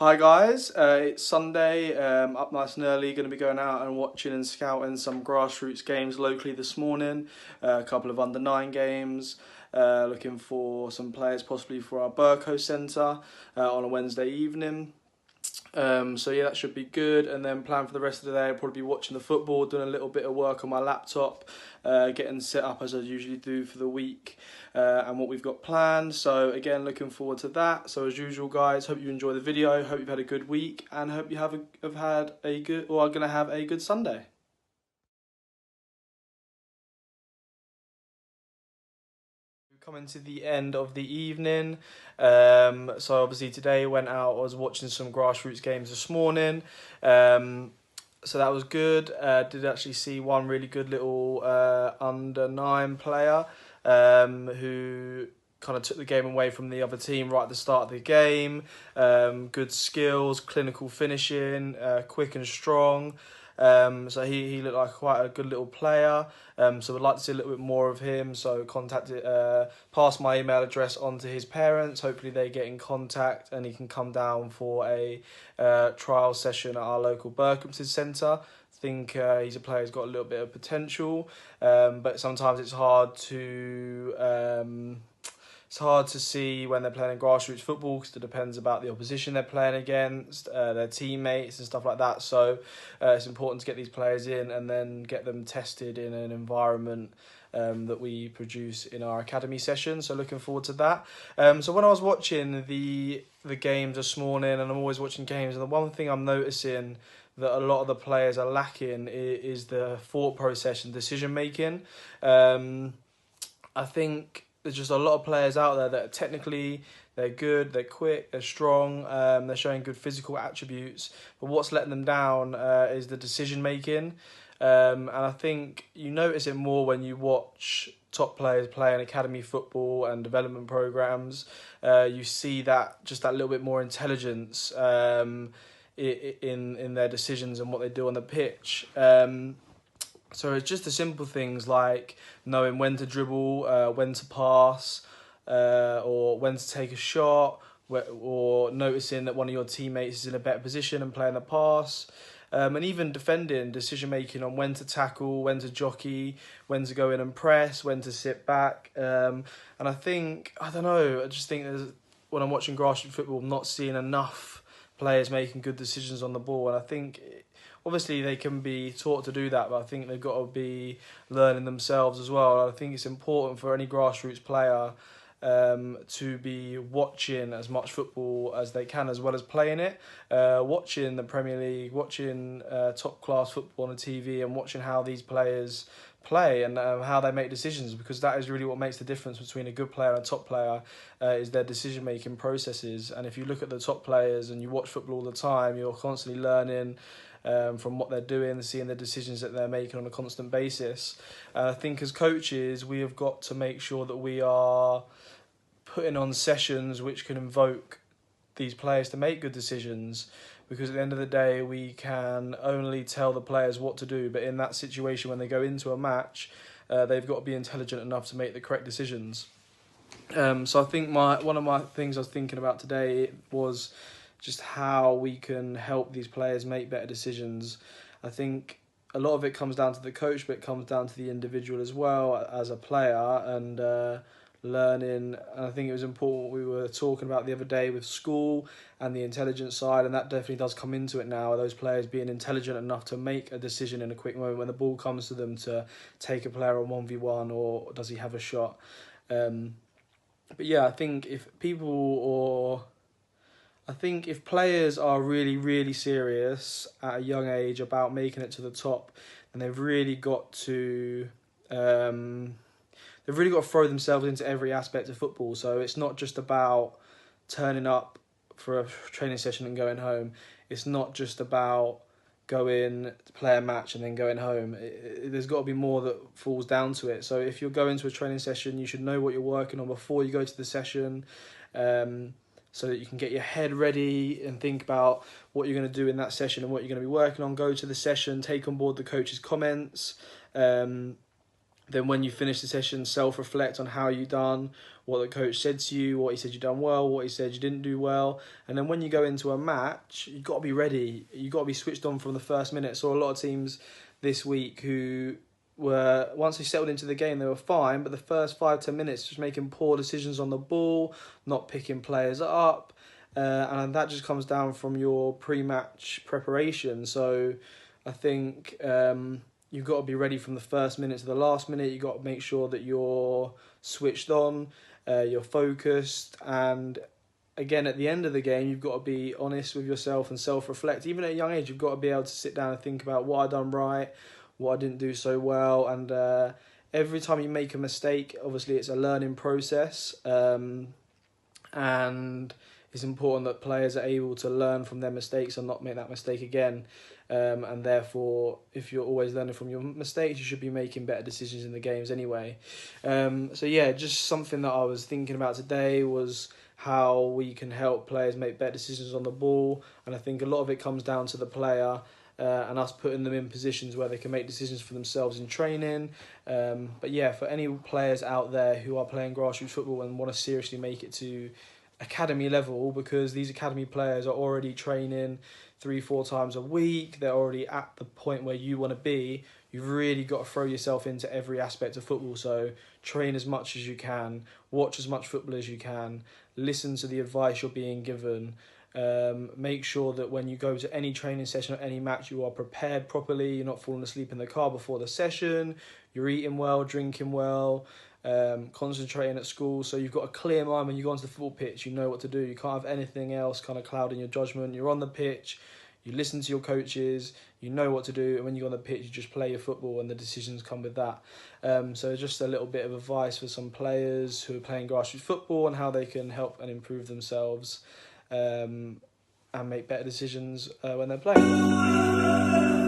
Hi guys, it's Sunday, up nice and early, going to be going out and watching and scouting some grassroots games locally this morning, a couple of under-9 games, looking for some players possibly for our Burco Centre on a Wednesday evening. So yeah, that should be good, and then plan for the rest of the day. I'll probably be watching the football, doing a little bit of work on my laptop, getting set up as I usually do for the week, and what we've got planned. So again, looking forward to that. So as usual guys, hope you enjoy the video, hope you've had a good week, and hope you have had a good, or are going to have a good Sunday. Coming to the end of the evening, so obviously today went out, I was watching some grassroots games this morning, so that was good. Did actually see one really good little under-9 player who kind of took the game away from the other team right at the start of the game. Good skills, clinical finishing, quick and strong. So he looked like quite a good little player. So we'd like to see a little bit more of him. So pass my email address on to his parents. Hopefully they get in contact and he can come down for a trial session at our local Berkhamsted Centre. I think he's a player who's got a little bit of potential, but sometimes it's hard to see when they're playing in grassroots football because it depends about the opposition they're playing against, their teammates and stuff like that. So it's important to get these players in and then get them tested in an environment that we produce in our academy session. So looking forward to that. So when I was watching the games this morning, and I'm always watching games, and the one thing I'm noticing that a lot of the players are lacking is the thought process and decision making. I think there's just a lot of players out there that are technically, they're good, they're quick, they're strong, they're showing good physical attributes, but what's letting them down is the decision making. And I think you notice it more when you watch top players play in academy football and development programs. You see that little bit more intelligence in their decisions and what they do on the pitch. So it's just the simple things like knowing when to dribble, when to pass, or when to take a shot, or noticing that one of your teammates is in a better position and playing the pass. And even defending, decision making on when to tackle, when to jockey, when to go in and press, when to sit back. And I just think when I'm watching grassroots football, I'm not seeing enough players making good decisions on the ball. And I think obviously they can be taught to do that, but I think they've got to be learning themselves as well. And I think it's important for any grassroots player to be watching as much football as they can, as well as playing it, watching the Premier League, watching top class football on the TV, and watching how these players play and how they make decisions, because that is really what makes the difference between a good player and a top player, is their decision making processes. And if you look at the top players and you watch football all the time, you're constantly learning from what they're doing, seeing the decisions that they're making on a constant basis. I think as coaches, we have got to make sure that we are putting on sessions which can invoke these players to make good decisions, because at the end of the day we can only tell the players what to do, but in that situation when they go into a match, they've got to be intelligent enough to make the correct decisions. So I think one of my things I was thinking about today was just how we can help these players make better decisions. I think a lot of it comes down to the coach, but it comes down to the individual as well as a player, and learning. And I think it was important what we were talking about the other day with school and the intelligence side, and that definitely does come into it now, those players being intelligent enough to make a decision in a quick moment when the ball comes to them, to take a player on 1v1, or does he have a shot. But yeah, I think if players are really, really serious at a young age about making it to the top, then they've really got to throw themselves into every aspect of football. So it's not just about turning up for a training session and going home. It's not just about going to play a match and then going home. There's got to be more that falls down to it. So if you're going to a training session, you should know what you're working on before you go to the session, so that you can get your head ready and think about what you're going to do in that session and what you're going to be working on. Go to the session, take on board the coach's comments, Then when you finish the session, self-reflect on how you done, what the coach said to you, what he said you done well, what he said you didn't do well. And then when you go into a match, you've got to be ready. You've got to be switched on from the first minute. So a lot of teams this week who were, once they settled into the game, they were fine. But the first 5-10 minutes, just making poor decisions on the ball, not picking players up. And that just comes down from your pre-match preparation. So I think... you've got to be ready from the first minute to the last minute. You've got to make sure that you're switched on, you're focused. And again, at the end of the game, you've got to be honest with yourself and self-reflect. Even at a young age, you've got to be able to sit down and think about what I done right, what I didn't do so well. And every time you make a mistake, obviously it's a learning process. And it's important that players are able to learn from their mistakes and not make that mistake again. And therefore, if you're always learning from your mistakes, you should be making better decisions in the games anyway. So yeah, just something that I was thinking about today was how we can help players make better decisions on the ball. And I think a lot of it comes down to the player and us putting them in positions where they can make decisions for themselves in training. But yeah, for any players out there who are playing grassroots football and want to seriously make it to academy level, because these academy players are already training 3-4 times a week, they're already at the point where you want to be, you've really got to throw yourself into every aspect of football. So train as much as you can, watch as much football as you can, listen to the advice you're being given, make sure that when you go to any training session or any match, you are prepared properly, you're not falling asleep in the car before the session, you're eating well, drinking well, concentrating at school. So you've got a clear mind when you go onto the football pitch, you know what to do. You can't have anything else kind of clouding your judgment. You're on the pitch, you listen to your coaches, you know what to do, and when you go on the pitch, you just play your football and the decisions come with that. So just a little bit of advice for some players who are playing grassroots football and how they can help and improve themselves and make better decisions when they're playing.